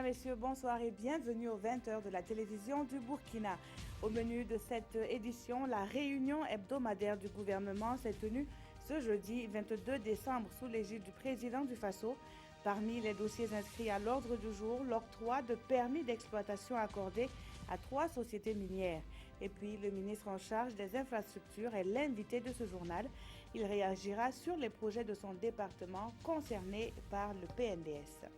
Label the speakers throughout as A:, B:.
A: Messieurs, bonsoir et bienvenue aux 20h de la télévision du Burkina. Au menu de cette édition, la réunion hebdomadaire du gouvernement s'est tenue ce jeudi 22 décembre sous l'égide du président du Faso. Parmi les dossiers inscrits à l'ordre du jour, l'octroi de permis d'exploitation accordé à 3 sociétés minières. Et puis, le ministre en charge des infrastructures est l'invité de ce journal. Il réagira sur les projets de son département concernés par le PNDS.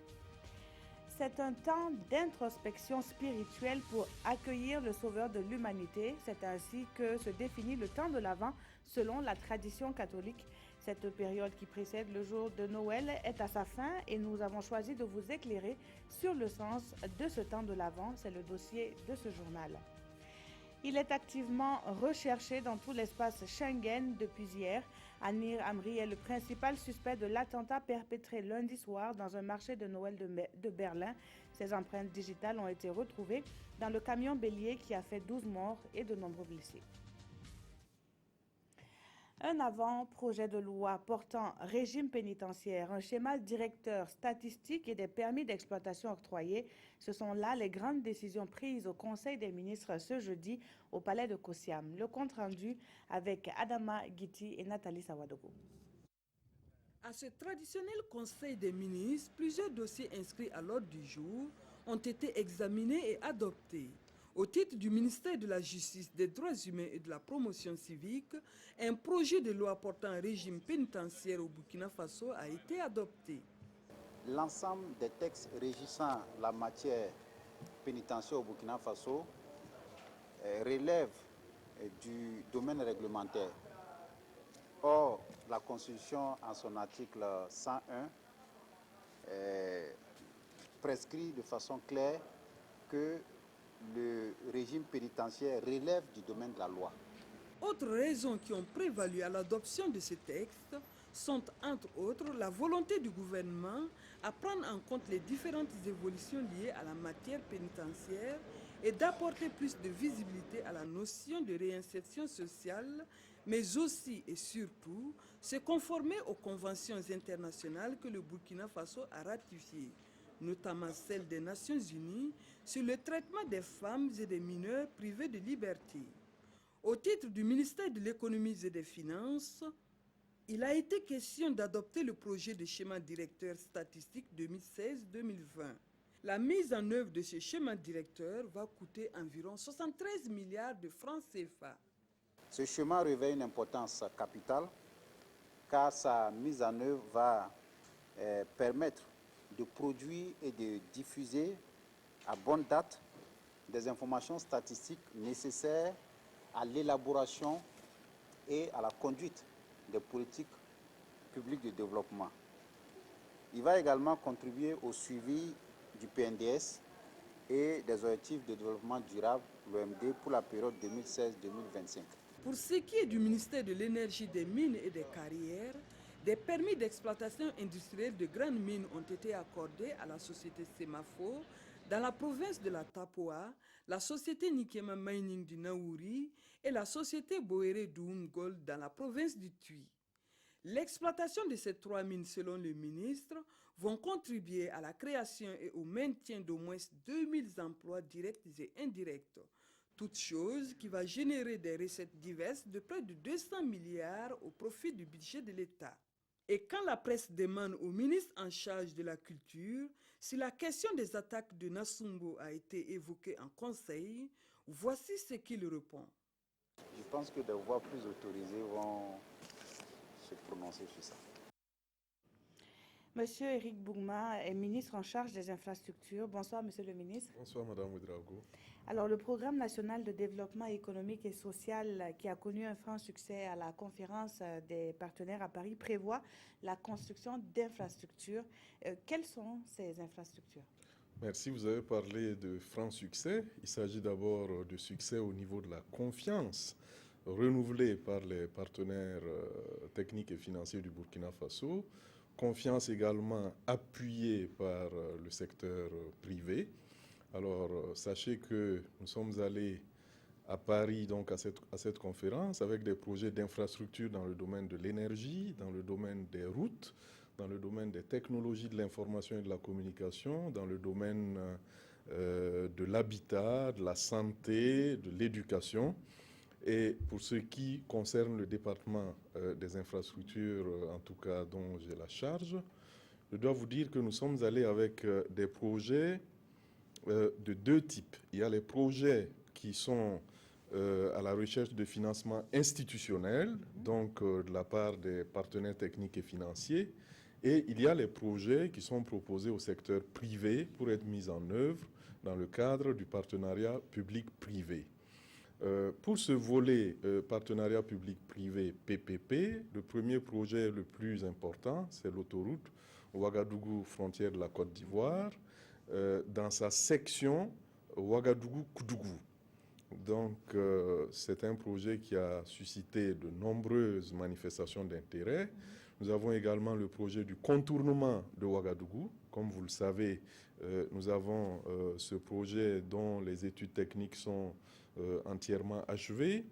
A: C'est un temps d'introspection spirituelle pour accueillir le Sauveur de l'humanité. C'est ainsi que se définit le temps de l'Avent selon la tradition catholique. Cette période qui précède le jour de Noël est à sa fin et nous avons choisi de vous éclairer sur le sens de ce temps de l'Avent. C'est le dossier de ce journal. Il est activement recherché dans tout l'espace Schengen depuis hier. Anir Amri est le principal suspect de l'attentat perpétré lundi soir dans un marché de Noël de Berlin. Ses empreintes digitales ont été retrouvées dans le camion bélier qui a fait 12 morts et de nombreux blessés. Un avant-projet de loi portant régime pénitentiaire, un schéma directeur statistique et des permis d'exploitation octroyés, ce sont là les grandes décisions prises au Conseil des ministres ce jeudi au palais de Kosiam. Le compte-rendu avec Adama Guiti et Nathalie Sawadogo.
B: À ce traditionnel Conseil des ministres, plusieurs dossiers inscrits à l'ordre du jour ont été examinés et adoptés. Au titre du ministère de la Justice, des Droits humains et de la Promotion civique, un projet de loi portant un régime pénitentiaire au Burkina Faso a été adopté.
C: L'ensemble des textes régissant la matière pénitentiaire au Burkina Faso relève du domaine réglementaire. Or, la Constitution, en son article 101, prescrit de façon claire que le régime pénitentiaire relève du domaine de la loi.
B: Autres raisons qui ont prévalu à l'adoption de ce texte sont, entre autres, la volonté du gouvernement à prendre en compte les différentes évolutions liées à la matière pénitentiaire et d'apporter plus de visibilité à la notion de réinsertion sociale, mais aussi et surtout se conformer aux conventions internationales que le Burkina Faso a ratifiées, notamment celle des Nations Unies sur le traitement des femmes et des mineurs privés de liberté. Au titre du ministère de l'Économie et des Finances, il a été question d'adopter le projet de schéma directeur statistique 2016-2020. La mise en œuvre de ce schéma directeur va coûter environ 73 milliards de francs CFA.
C: Ce schéma revêt une importance capitale car sa mise en œuvre va permettre de produire et de diffuser à bonne date des informations statistiques nécessaires à l'élaboration et à la conduite des politiques publiques de développement. Il va également contribuer au suivi du PNDS et des objectifs de développement durable, l'OMD, pour la période 2016-2025.
B: Pour ce qui est du ministère de l'Énergie, des Mines et des Carrières, des permis d'exploitation industrielle de grandes mines ont été accordés à la société Semafo dans la province de la Tapoa, la société Nikema Mining du Naouri et la société Boere Doum Gold dans la province du Tui. L'exploitation de ces 3 mines, selon le ministre, vont contribuer à la création et au maintien d'au moins 2000 emplois directs et indirects. Toute chose qui va générer des recettes diverses de près de 200 milliards au profit du budget de l'État. Et quand la presse demande au ministre en charge de la culture si la question des attaques de Nassumbo a été évoquée en conseil, voici ce qu'il répond.
C: Je pense que des voix plus autorisées vont se prononcer sur ça.
A: Monsieur Éric Bougma est ministre en charge des infrastructures. Bonsoir, monsieur le ministre.
D: Bonsoir, madame Ouedraogo.
A: Alors, le programme national de développement économique et social qui a connu un franc succès à la conférence des partenaires à Paris prévoit la construction d'infrastructures. Quelles sont ces infrastructures?
D: Merci, vous avez parlé de franc succès. Il s'agit d'abord de succès au niveau de la confiance renouvelée par les partenaires techniques et financiers du Burkina Faso. Confiance également appuyée par le secteur privé. Alors, sachez que nous sommes allés à Paris donc à cette conférence avec des projets d'infrastructure dans le domaine de l'énergie, dans le domaine des routes, dans le domaine des technologies de l'information et de la communication, dans le domaine de l'habitat, de la santé, de l'éducation. Et pour ce qui concerne le département des infrastructures, en tout cas dont j'ai la charge, je dois vous dire que nous sommes allés avec des projets de deux types. Il y a les projets qui sont à la recherche de financement institutionnel, donc de la part des partenaires techniques et financiers, et il y a les projets qui sont proposés au secteur privé pour être mis en œuvre dans le cadre du partenariat public-privé. Pour ce volet partenariat public-privé PPP, le premier projet le plus important, c'est l'autoroute Ouagadougou, frontière de la Côte d'Ivoire, dans sa section Ouagadougou-Koudougou. Donc, c'est un projet qui a suscité de nombreuses manifestations d'intérêt. Nous avons également le projet du contournement de Ouagadougou. Comme vous le savez, nous avons ce projet dont les études techniques sont entièrement achevées.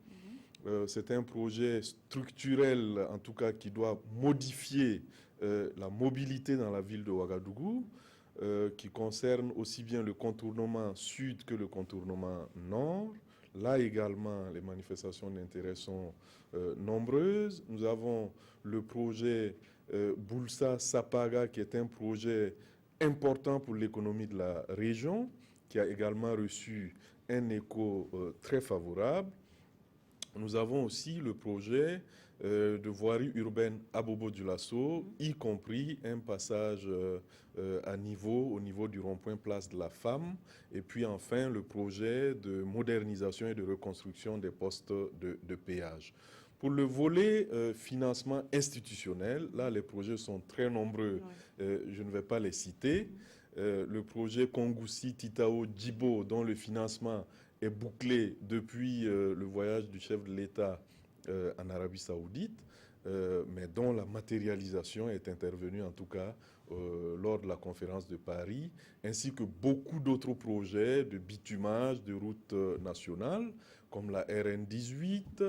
D: C'est un projet structurel, en tout cas, qui doit modifier la mobilité dans la ville de Ouagadougou, qui concerne aussi bien le contournement sud que le contournement nord. Là également, les manifestations d'intérêt sont nombreuses. Nous avons le projet Boulsa-Sapaga, qui est un projet important pour l'économie de la région, qui a également reçu un écho très favorable. Nous avons aussi le projet de voirie urbaine à Bobo-Dioulasso, y compris un passage à niveau, au niveau du rond-point Place de la Femme. Et puis enfin, le projet de modernisation et de reconstruction des postes de péage. Pour le volet financement institutionnel, là, les projets sont très nombreux. Je ne vais pas les citer. Le projet Kongoussi-Titao-Djibo, dont le financement est bouclé depuis le voyage du chef de l'État en Arabie Saoudite, mais dont la matérialisation est intervenue en tout cas lors de la conférence de Paris, ainsi que beaucoup d'autres projets de bitumage de routes nationales, comme la RN 18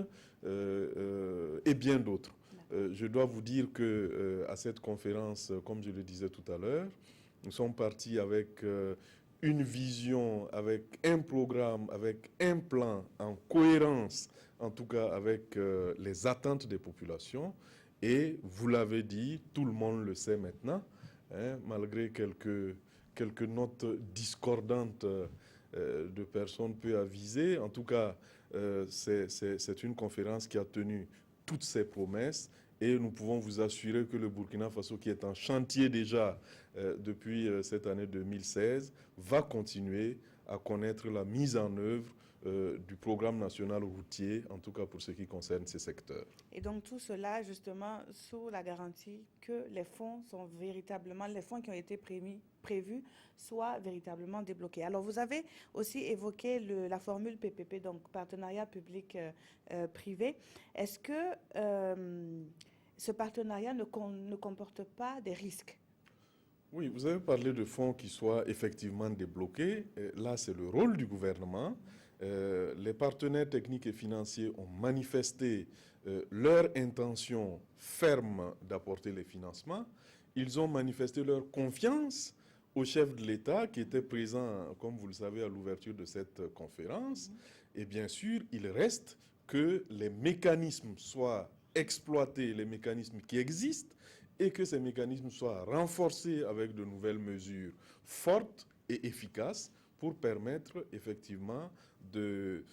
D: et bien d'autres. Je dois vous dire qu'à cette conférence, comme je le disais tout à l'heure, nous sommes partis avec une vision, avec un programme, avec un plan en cohérence, en tout cas avec les attentes des populations. Et vous l'avez dit, tout le monde le sait maintenant, hein, malgré quelques notes discordantes de personnes peu avisées. En tout cas, c'est une conférence qui a tenu toutes ses promesses. Et nous pouvons vous assurer que le Burkina Faso, qui est en chantier déjà depuis cette année 2016, va continuer à connaître la mise en œuvre du programme national routier, en tout cas pour ce qui concerne ces secteurs.
A: Et donc tout cela, justement, sous la garantie que les fonds sont véritablement, les fonds qui ont été prévus soient véritablement débloqués. Alors vous avez aussi évoqué la formule PPP, donc partenariat public-privé. Est-ce que ce partenariat ne comporte pas des risques?
D: Oui, vous avez parlé de fonds qui soient effectivement débloqués. Là, c'est le rôle du gouvernement. Les partenaires techniques et financiers ont manifesté leur intention ferme d'apporter les financements. Ils ont manifesté leur confiance au chef de l'État qui était présent, comme vous le savez, à l'ouverture de cette conférence. Et bien sûr, il reste que les mécanismes soient exploiter les mécanismes qui existent et que ces mécanismes soient renforcés avec de nouvelles mesures fortes et efficaces pour permettre effectivement de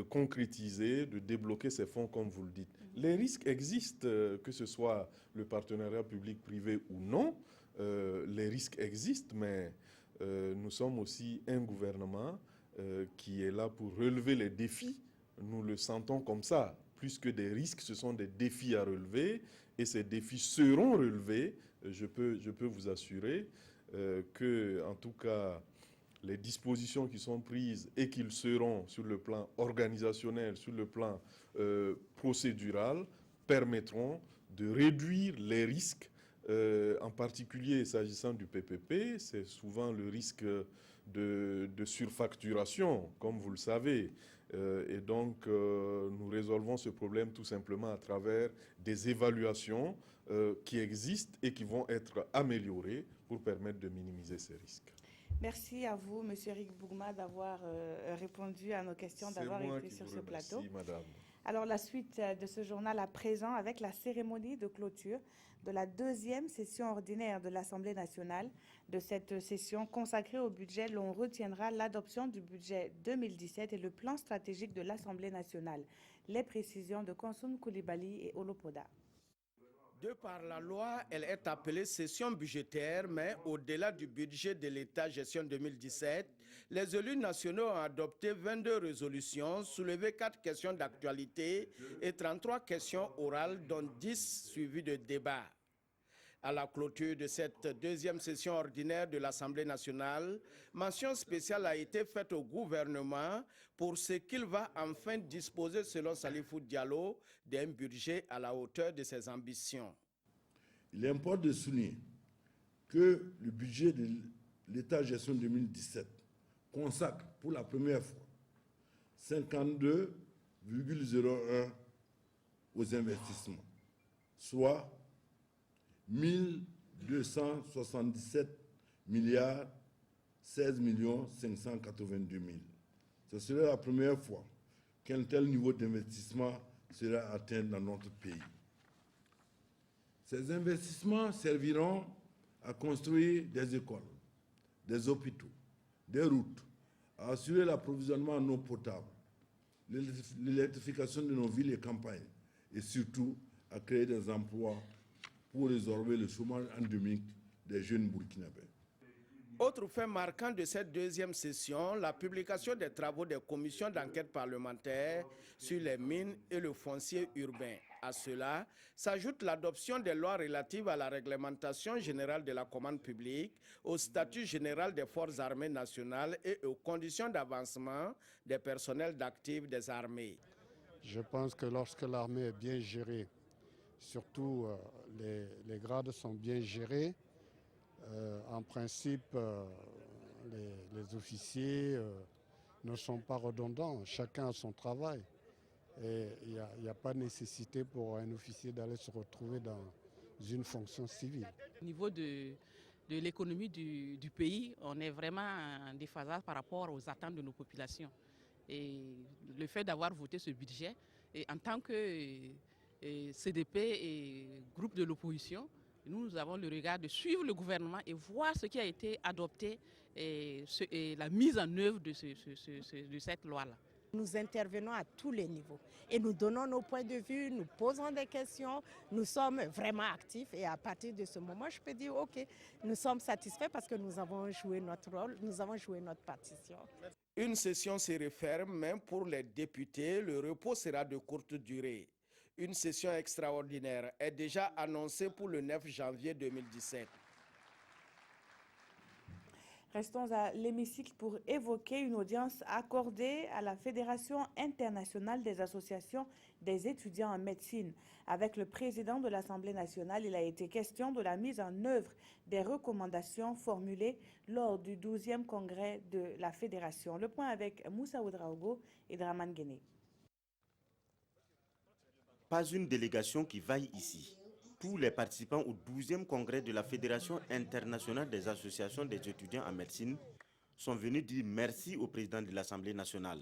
D: concrétiser, de débloquer ces fonds comme vous le dites. Les risques existent, que ce soit le partenariat public-privé ou non, les risques existent, mais nous sommes aussi un gouvernement qui est là pour relever les défis. Nous le sentons comme ça. Plus que des risques, ce sont des défis à relever et ces défis seront relevés. Je peux vous assurer que, en tout cas, les dispositions qui sont prises et qu'ils seront sur le plan organisationnel, sur le plan procédural, permettront de réduire les risques, en particulier s'agissant du PPP. C'est souvent le risque de surfacturation, comme vous le savez. Et donc, nous résolvons ce problème tout simplement à travers des évaluations qui existent et qui vont être améliorées pour permettre de minimiser ces risques.
A: Merci à vous, M. Eric Bougma, d'avoir répondu à nos questions, d'avoir été sur ce plateau.
D: Merci, madame.
A: Alors, la suite de ce journal à présent avec la cérémonie de clôture de la deuxième session ordinaire de l'Assemblée nationale. De cette session consacrée au budget, l'on retiendra l'adoption du budget 2017 et le plan stratégique de l'Assemblée nationale. Les précisions de Konsun Koulibaly et Olopoda.
E: De par la loi, elle est appelée session budgétaire, mais au-delà du budget de l'État gestion 2017, les élus nationaux ont adopté 22 résolutions, soulevé 4 questions d'actualité et 33 questions orales, dont 10 suivies de débats. À la clôture de cette deuxième session ordinaire de l'Assemblée nationale, mention spéciale a été faite au gouvernement pour ce qu'il va enfin disposer, selon Salifou Diallo, d'un budget à la hauteur de ses ambitions.
F: Il importe de souligner que le budget de l'État gestion 2017 consacre pour la première fois 52,01 aux investissements, soit 1277 milliards 16 582 000. Ce serait la première fois qu'un tel niveau d'investissement sera atteint dans notre pays. Ces investissements serviront à construire des écoles, des hôpitaux, des routes, à assurer l'approvisionnement en eau potable, l'électrification de nos villes et campagnes, et surtout à créer des emplois pour résorber le chômage endémique des jeunes burkinabés.
E: Autre fait marquant de cette deuxième session, la publication des travaux des commissions d'enquête parlementaire sur les mines et le foncier urbain. À cela s'ajoute l'adoption des lois relatives à la réglementation générale de la commande publique, au statut général des forces armées nationales et aux conditions d'avancement des personnels d'actifs des armées.
G: Je pense que lorsque l'armée est bien gérée, surtout les grades sont bien gérés, en principe, les officiers ne sont pas redondants, chacun a son travail. Et il n'y a pas nécessité pour un officier d'aller se retrouver dans une fonction civile.
H: Au niveau de l'économie du pays, on est vraiment en déphasage par rapport aux attentes de nos populations. Et le fait d'avoir voté ce budget, et en tant que CDP et groupe de l'opposition, nous avons le regard de suivre le gouvernement et voir ce qui a été adopté et la mise en œuvre de cette loi-là.
I: Nous intervenons à tous les niveaux et nous donnons nos points de vue, nous posons des questions, nous sommes vraiment actifs et à partir de ce moment, je peux dire ok, nous sommes satisfaits parce que nous avons joué notre rôle, nous avons joué notre partition.
E: Une session se referme, même pour les députés, le repos sera de courte durée. Une session extraordinaire est déjà annoncée pour le 9 janvier 2017.
A: Restons à l'hémicycle pour évoquer une audience accordée à la Fédération internationale des associations des étudiants en médecine. Avec le président de l'Assemblée nationale, il a été question de la mise en œuvre des recommandations formulées lors du 12e congrès de la Fédération. Le point avec Moussa Ouedraogo et Draman Guéné.
J: Pas une délégation qui vaille ici. Tous les participants au 12e congrès de la Fédération internationale des associations des étudiants en médecine sont venus dire merci au président de l'Assemblée nationale.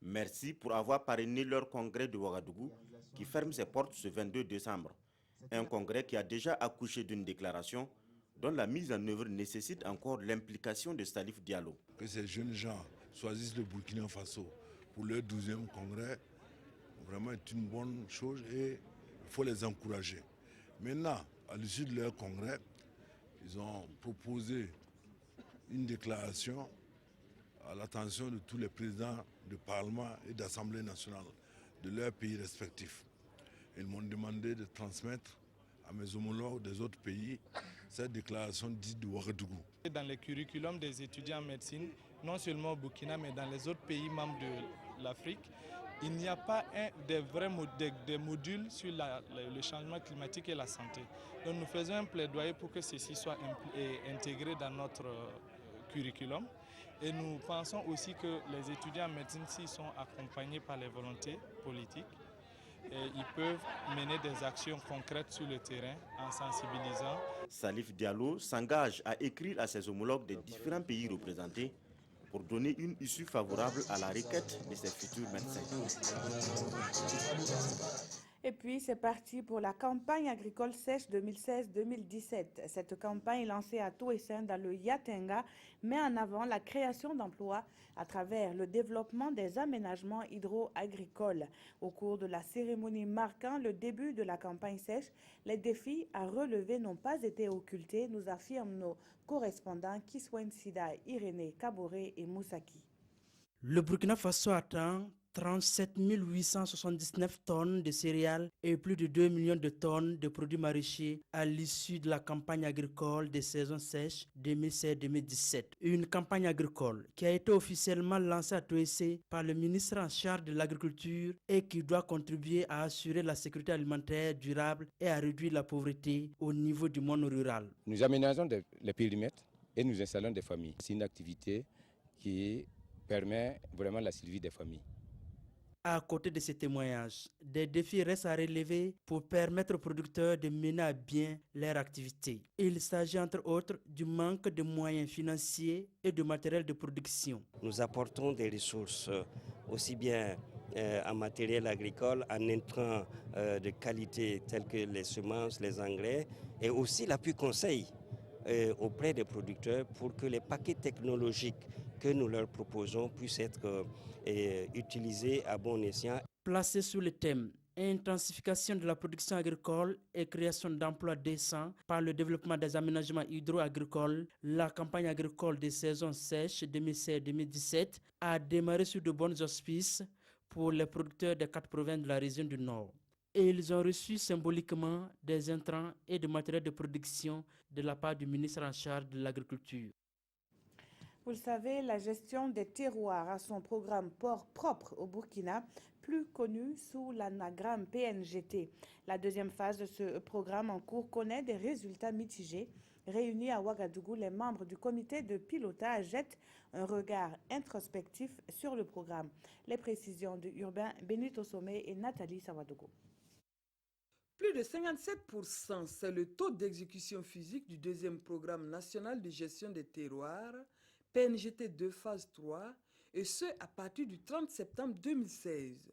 J: Merci pour avoir parrainé leur congrès de Ouagadougou qui ferme ses portes ce 22 décembre. Un congrès qui a déjà accouché d'une déclaration dont la mise en œuvre nécessite encore l'implication de Salif Diallo.
F: Que ces jeunes gens choisissent le Burkina Faso pour leur 12e congrès, vraiment est une bonne chose et il faut les encourager. Maintenant, à l'issue de leur congrès, ils ont proposé une déclaration à l'attention de tous les présidents de Parlement et d'Assemblée nationale de leurs pays respectifs. Ils m'ont demandé de transmettre à mes homologues des autres pays cette déclaration dite de Ouagadougou.
K: Dans les curriculums des étudiants en médecine, non seulement au Burkina, mais dans les autres pays membres de l'Afrique, il n'y a pas des modules sur le changement climatique et la santé. Donc nous faisons un plaidoyer pour que ceci soit intégré dans notre curriculum. Et nous pensons aussi que les étudiants en médecine, s'ils sont accompagnés par les volontés politiques, ils peuvent mener des actions concrètes sur le terrain en sensibilisant.
J: Salif Diallo s'engage à écrire à ses homologues des différents pays représentés pour donner une issue favorable à la requête de ses futurs médecins.
A: Et puis, c'est parti pour la campagne agricole sèche 2016-2017. Cette campagne lancée à Touessin dans le Yatenga met en avant la création d'emplois à travers le développement des aménagements hydro-agricoles. Au cours de la cérémonie marquant le début de la campagne sèche, les défis à relever n'ont pas été occultés, nous affirment nos correspondants Kiswen Sida, Irénée Kaboré et Moussaki.
L: Le Burkina Faso attend 37 879 tonnes de céréales et plus de 2 millions de tonnes de produits maraîchers à l'issue de la campagne agricole des saisons sèches 2016-2017. Une campagne agricole qui a été officiellement lancée à Touessé par le ministre en charge de l'agriculture et qui doit contribuer à assurer la sécurité alimentaire durable et à réduire la pauvreté au niveau du monde rural.
M: Nous aménageons les périmètres et nous installons des familles. C'est une activité qui permet vraiment la survie des familles.
L: À côté de ces témoignages, des défis restent à relever pour permettre aux producteurs de mener à bien leur activité. Il s'agit entre autres du manque de moyens financiers et de matériel de production.
N: Nous apportons des ressources aussi bien en matériel agricole, en intrants de qualité tels que les semences, les engrais et aussi l'appui conseil auprès des producteurs pour que les paquets technologiques que nous leur proposons puissent être utilisés à bon escient.
L: Placé sous le thème intensification de la production agricole et création d'emplois décents par le développement des aménagements hydro-agricoles, la campagne agricole des saisons sèches 2016-2017 a démarré sur de bons auspices pour les producteurs des 4 provinces de la région du Nord. Et ils ont reçu symboliquement des intrants et de matériel de production de la part du ministre en charge de l'agriculture.
A: Vous le savez, la gestion des terroirs a son programme Port propre au Burkina, plus connu sous l'anagramme PNGT. La deuxième phase de ce programme en cours connaît des résultats mitigés. Réunis à Ouagadougou, les membres du comité de pilotage jettent un regard introspectif sur le programme. Les précisions de Urbain Benito Somé et Nathalie Sawadogo.
B: Plus de 57%, c'est le taux d'exécution physique du deuxième programme national de gestion des terroirs, PNGT 2 phase 3, et ce à partir du 30 septembre 2016.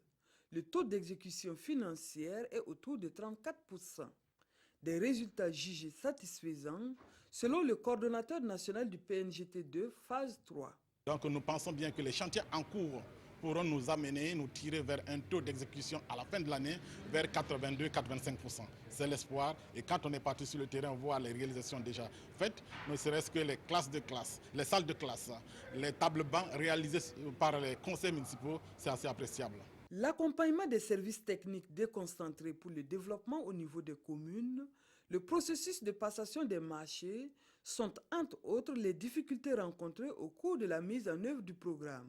B: Le taux d'exécution financière est autour de 34%. Des résultats jugés satisfaisants selon le coordonnateur national du PNGT 2 phase 3.
O: Donc nous pensons bien que les chantiers en cours pourront nous amener, nous tirer vers un taux d'exécution à la fin de l'année vers 82-85%. C'est l'espoir. Et quand on est parti sur le terrain, on voit les réalisations déjà faites, ne serait-ce que les classes de classe, les salles de classe, les tables bancs réalisés par les conseils municipaux, c'est assez appréciable.
B: L'accompagnement des services techniques déconcentrés pour le développement au niveau des communes, le processus de passation des marchés sont entre autres les difficultés rencontrées au cours de la mise en œuvre du programme.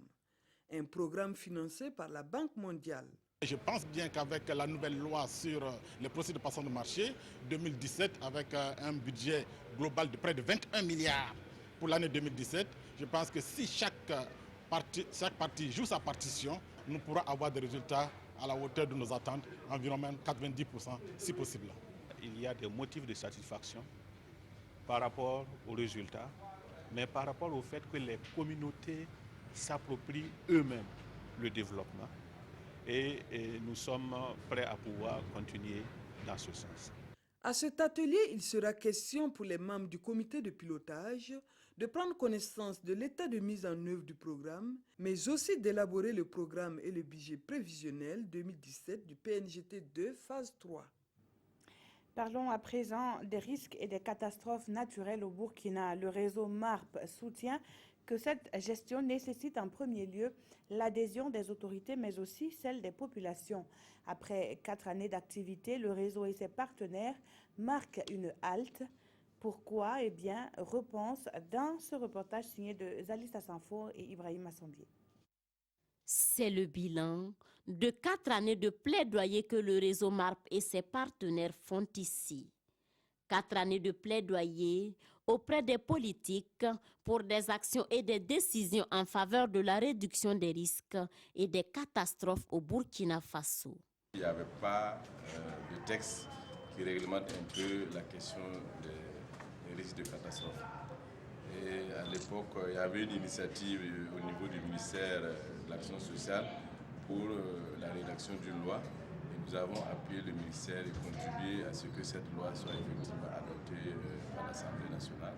B: Un programme financé par la Banque mondiale.
O: Je pense bien qu'avec la nouvelle loi sur les processus de passation de marché 2017, avec un budget global de près de 21 milliards pour l'année 2017, je pense que si chaque partie joue sa partition, nous pourrons avoir des résultats à la hauteur de nos attentes, environ même 90% si possible.
P: Il y a des motifs de satisfaction par rapport aux résultats, mais par rapport au fait que les communautés s'approprient eux-mêmes le développement et nous sommes prêts à pouvoir continuer dans ce sens.
B: À cet atelier, il sera question pour les membres du comité de pilotage de prendre connaissance de l'état de mise en œuvre du programme, mais aussi d'élaborer le programme et le budget prévisionnel 2017 du PNGT 2 phase 3.
A: Parlons à présent des risques et des catastrophes naturelles au Burkina. Le réseau MARP soutient que cette gestion nécessite en premier lieu l'adhésion des autorités, mais aussi celle des populations. Après 4 années d'activité, le réseau et ses partenaires marquent une halte. Pourquoi? Eh bien, réponse dans ce reportage signé de Zalissa Sanfour et Ibrahim Assambier.
Q: C'est le bilan de 4 années de plaidoyer que le réseau MARP et ses partenaires font ici. 4 années de plaidoyer auprès des politiques pour des actions et des décisions en faveur de la réduction des risques et des catastrophes au Burkina Faso.
R: Il n'y avait pas de texte qui réglemente un peu la question des risques de catastrophe. Et à l'époque, il y avait une initiative au niveau du ministère de l'Action sociale pour la rédaction d'une loi. Et nous avons appuyé le ministère et contribué à ce que cette loi soit effectivement adoptée par l'Assemblée nationale.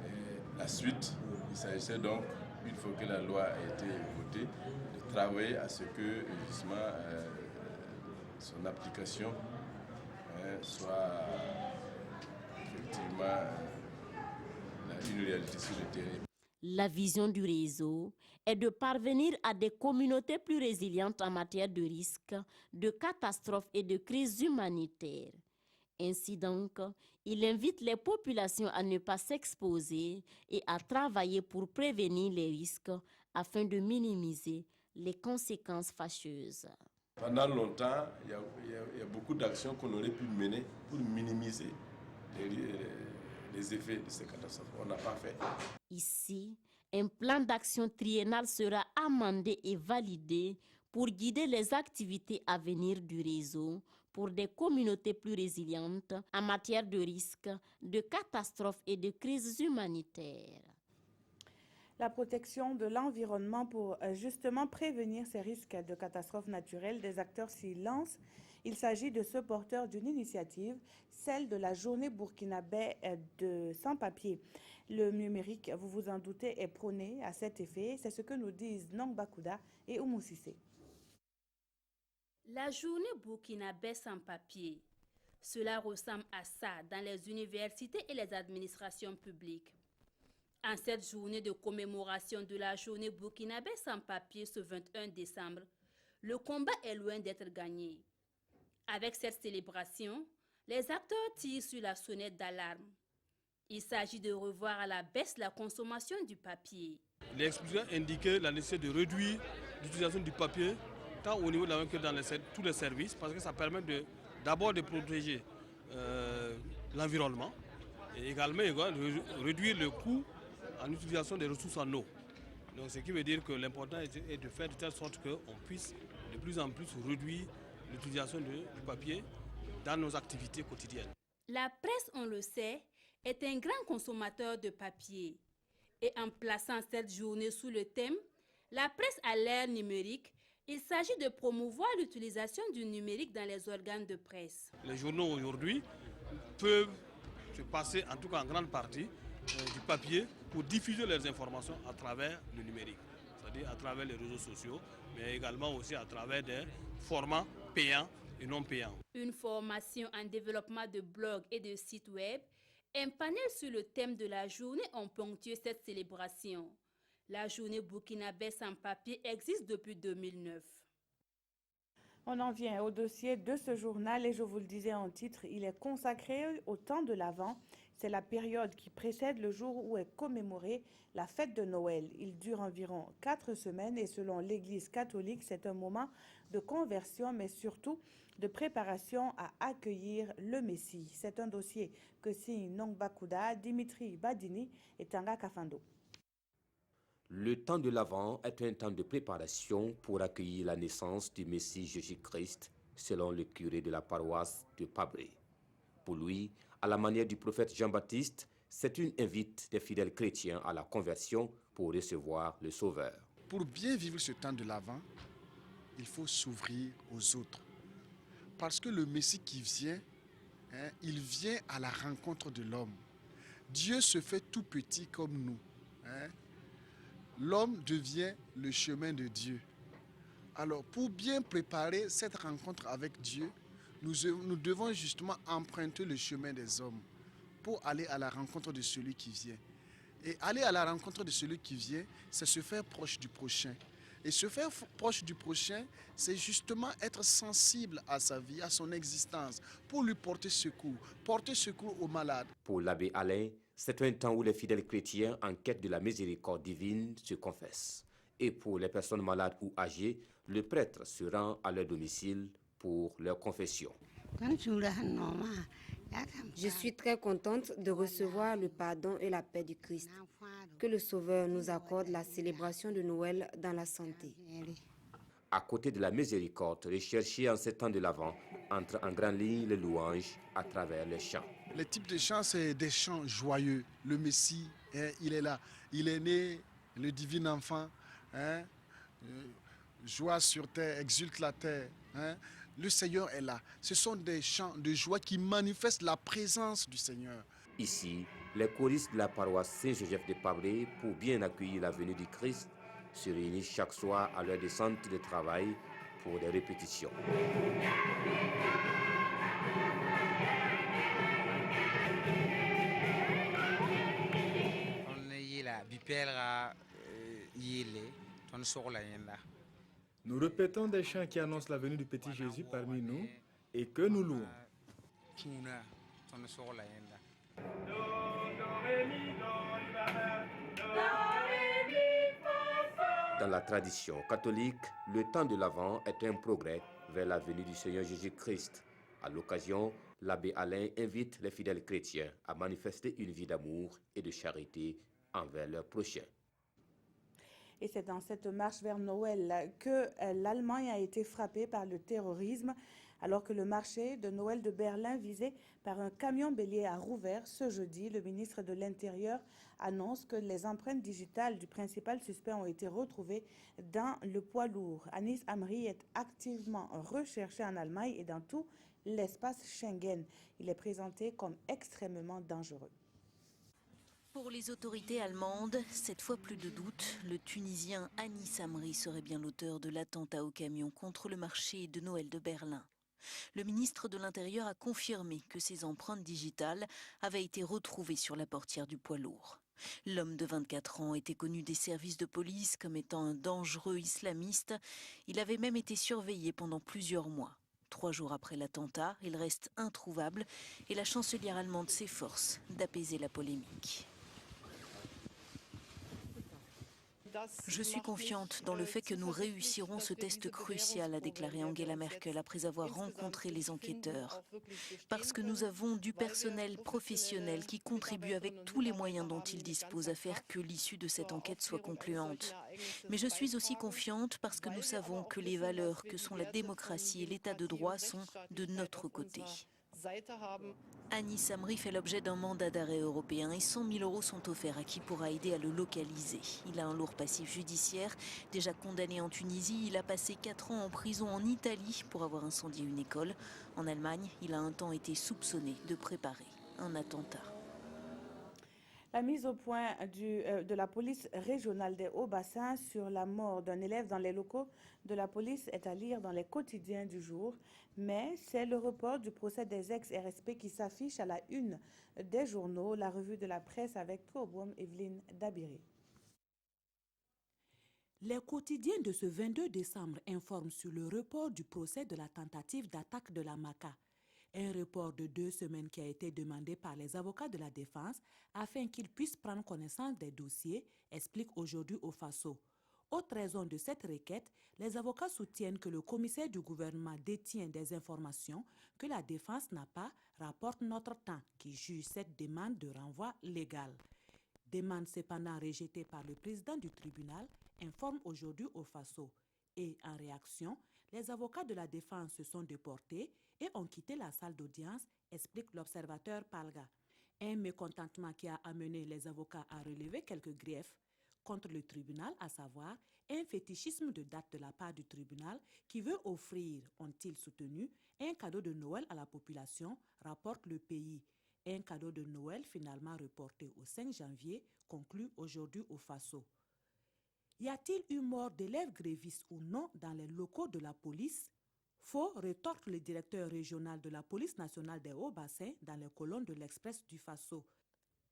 R: Et la suite, il s'agissait donc, une fois que la loi a été votée, de travailler à ce que justement son application soit effectivement une réalité sur le terrain.
Q: La vision du réseau est de parvenir à des communautés plus résilientes en matière de risques, de catastrophes et de crises humanitaires. Ainsi donc, il invite les populations à ne pas s'exposer et à travailler pour prévenir les risques afin de minimiser les conséquences fâcheuses.
R: Pendant longtemps, il y a beaucoup d'actions qu'on aurait pu mener pour minimiser les effets de ces catastrophes. On n'a pas fait.
Q: Ici, un plan d'action triennal sera amendé et validé pour guider les activités à venir du réseau pour des communautés plus résilientes en matière de risques, de catastrophes et de crises humanitaires.
A: La protection de l'environnement pour justement prévenir ces risques de catastrophes naturelles, des acteurs s'y lancent. Il s'agit de ce porteur d'une initiative, celle de la journée burkinabé de sans-papiers. Le numérique, vous vous en doutez, est prôné à cet effet. C'est ce que nous disent Nongba Kouda et Oumou Sissé.
S: La journée burkinabé sans-papiers, cela ressemble à ça dans les universités et les administrations publiques. En cette journée de commémoration de la journée burkinabé sans-papiers ce 21 décembre, le combat est loin d'être gagné. Avec cette célébration, les acteurs tirent sur la sonnette d'alarme. Il s'agit de revoir à la baisse la consommation du papier.
T: L'exposition indiquait la nécessité de réduire l'utilisation du papier, tant au niveau de la main que dans tous les services, parce que ça permet d'abord de protéger l'environnement et également de réduire le coût en utilisation des ressources en eau. Donc, ce qui veut dire que l'important est de faire de telle sorte qu'on puisse de plus en plus réduire l'utilisation du papier dans nos activités quotidiennes.
S: La presse, on le sait, est un grand consommateur de papier. Et en plaçant cette journée sous le thème « La presse à l'ère numérique », il s'agit de promouvoir l'utilisation du numérique dans les organes de presse.
T: Les journaux aujourd'hui peuvent se passer, en tout cas en grande partie, du papier pour diffuser leurs informations à travers le numérique, c'est-à-dire à travers les réseaux sociaux, mais également aussi à travers des formats payants et non payants.
S: Une formation en développement de blogs et de sites web, un panel sur le thème de la journée ont ponctué cette célébration. La journée burkinabé sans papier existe depuis 2009.
A: On en vient au dossier de ce journal et je vous le disais en titre, il est consacré au temps de l'Avent. C'est la période qui précède le jour où est commémorée la fête de Noël. Il dure environ 4 semaines et selon l'Église catholique, c'est un moment de conversion mais surtout de préparation à accueillir le Messie. C'est un dossier que signent Nongba Kouda, Dimitri Badini et Tanga Kafando.
U: Le temps de l'Avent est un temps de préparation pour accueillir la naissance du Messie Jésus-Christ, selon le curé de la paroisse de Pabré. Pour lui, à la manière du prophète Jean-Baptiste, c'est une invite des fidèles chrétiens à la conversion pour recevoir le Sauveur.
V: Pour bien vivre ce temps de l'Avent, il faut s'ouvrir aux autres. Parce que le Messie qui vient, il vient à la rencontre de l'homme. Dieu se fait tout petit comme nous. L'homme devient le chemin de Dieu. Alors, pour bien préparer cette rencontre avec Dieu, nous devons justement emprunter le chemin des hommes pour aller à la rencontre de celui qui vient. Et aller à la rencontre de celui qui vient, c'est se faire proche du prochain. Et se faire proche du prochain, c'est justement être sensible à sa vie, à son existence, pour lui porter secours aux malades.
U: Pour l'abbé Alain, c'est un temps où les fidèles chrétiens en quête de la miséricorde divine se confessent. Et pour les personnes malades ou âgées, le prêtre se rend à leur domicile pour leur confession.
C: Je suis très contente de recevoir le pardon et la paix du Christ. Que le Sauveur nous accorde la célébration de Noël dans la santé.
U: À côté de la miséricorde recherchée en ces temps de l'Avent, entre en grande ligne les louanges à travers les chants.
V: Les types de chants, c'est des chants joyeux. Le Messie, il est là. Il est né, le divin enfant. Joie sur terre, exulte la terre. Le Seigneur est là. Ce sont des chants de joie qui manifestent la présence du Seigneur.
U: Ici, les choristes de la paroisse Saint-Joseph de Pabré, pour bien accueillir la venue du Christ, se réunissent chaque soir à leur descente de travail pour des répétitions.
D: Nous répétons des chants qui annoncent la venue du petit Jésus parmi nous et que nous louons.
U: Dans la tradition catholique, le temps de l'Avent est un progrès vers la venue du Seigneur Jésus-Christ. À l'occasion, l'abbé Alain invite les fidèles chrétiens à manifester une vie d'amour et de charité envers leurs prochains.
A: Et c'est dans cette marche vers Noël que l'Allemagne a été frappée par le terrorisme, alors que le marché de Noël de Berlin visé par un camion bélier a rouvert ce jeudi. Le ministre de l'Intérieur annonce que les empreintes digitales du principal suspect ont été retrouvées dans le poids lourd. Anis Amri est activement recherché en Allemagne et dans tout l'espace Schengen. Il est présenté comme extrêmement dangereux.
W: Pour les autorités allemandes, cette fois plus de doute, le Tunisien Anis Amri serait bien l'auteur de l'attentat au camion contre le marché de Noël de Berlin. Le ministre de l'Intérieur a confirmé que ses empreintes digitales avaient été retrouvées sur la portière du poids lourd. L'homme de 24 ans était connu des services de police comme étant un dangereux islamiste. Il avait même été surveillé pendant plusieurs mois. 3 jours après l'attentat, il reste introuvable et la chancelière allemande s'efforce d'apaiser la polémique. Je suis confiante dans le fait que nous réussirons ce test crucial, a déclaré Angela Merkel après avoir rencontré les enquêteurs. Parce que nous avons du personnel professionnel qui contribue avec tous les moyens dont il dispose à faire que l'issue de cette enquête soit concluante. Mais je suis aussi confiante parce que nous savons que les valeurs que sont la démocratie et l'état de droit sont de notre côté. Anis Amri fait l'objet d'un mandat d'arrêt européen et 100 000 € sont offerts à qui pourra aider à le localiser. Il a un lourd passif judiciaire. Déjà condamné en Tunisie, il a passé 4 ans en prison en Italie pour avoir incendié une école. En Allemagne, il a un temps été soupçonné de préparer un attentat.
A: La mise au point de la police régionale des Hauts-Bassins sur la mort d'un élève dans les locaux de la police est à lire dans les quotidiens du jour. Mais c'est le report du procès des ex-RSP qui s'affiche à la une des journaux. La revue de la presse avec Touaboum Evelyne Dabiri.
X: Les quotidiens de ce 22 décembre informent sur le report du procès de la tentative d'attaque de la MACA. Un report de 2 semaines qui a été demandé par les avocats de la défense afin qu'ils puissent prendre connaissance des dossiers, explique aujourd'hui au FASO. Autre raison de cette requête, les avocats soutiennent que le commissaire du gouvernement détient des informations que la défense n'a pas, rapporte Notre Temps, qui juge cette demande de renvoi légal. Demande cependant rejetée par le président du tribunal, informe aujourd'hui au FASO. Et en réaction, les avocats de la défense se sont déportés et ont quitté la salle d'audience, explique l'observateur Palga. Un mécontentement qui a amené les avocats à relever quelques griefs contre le tribunal, à savoir un fétichisme de date de la part du tribunal qui veut offrir, ont-ils soutenu, un cadeau de Noël à la population, rapporte Le Pays. Un cadeau de Noël finalement reporté au 5 janvier, conclut aujourd'hui au FASO. Y a-t-il eu mort d'élèves grévistes ou non dans les locaux de la police? Faux, rétorque le directeur régional de la police nationale des Hauts-Bassins dans les colonnes de l'Express du FASO.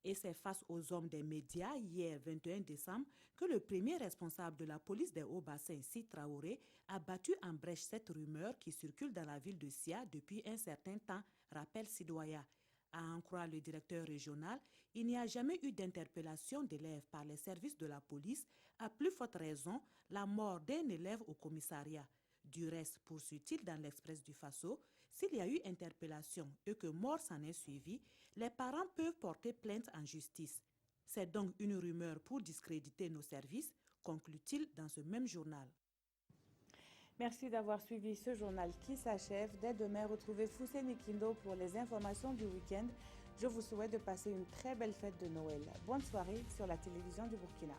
X: Et c'est face aux hommes des médias, hier 21 décembre, que le premier responsable de la police des Hauts-Bassins, Sid Traoré, a battu en brèche cette rumeur qui circule dans la ville de Sia depuis un certain temps, rappelle Sidoya. À en croire le directeur régional, il n'y a jamais eu d'interpellation d'élèves par les services de la police, à plus forte raison la mort d'un élève au commissariat. Du reste, poursuit-il dans l'Express du FASO, S'il y a eu interpellation et que mort s'en est suivi, les parents peuvent porter plainte en justice. C'est donc une rumeur pour discréditer nos services, conclut-il dans ce même journal.
A: Merci d'avoir suivi ce journal qui s'achève. Dès demain, retrouvez Fousseni Kindo pour les informations du week-end. Je vous souhaite de passer une très belle fête de Noël. Bonne soirée sur la télévision du Burkina.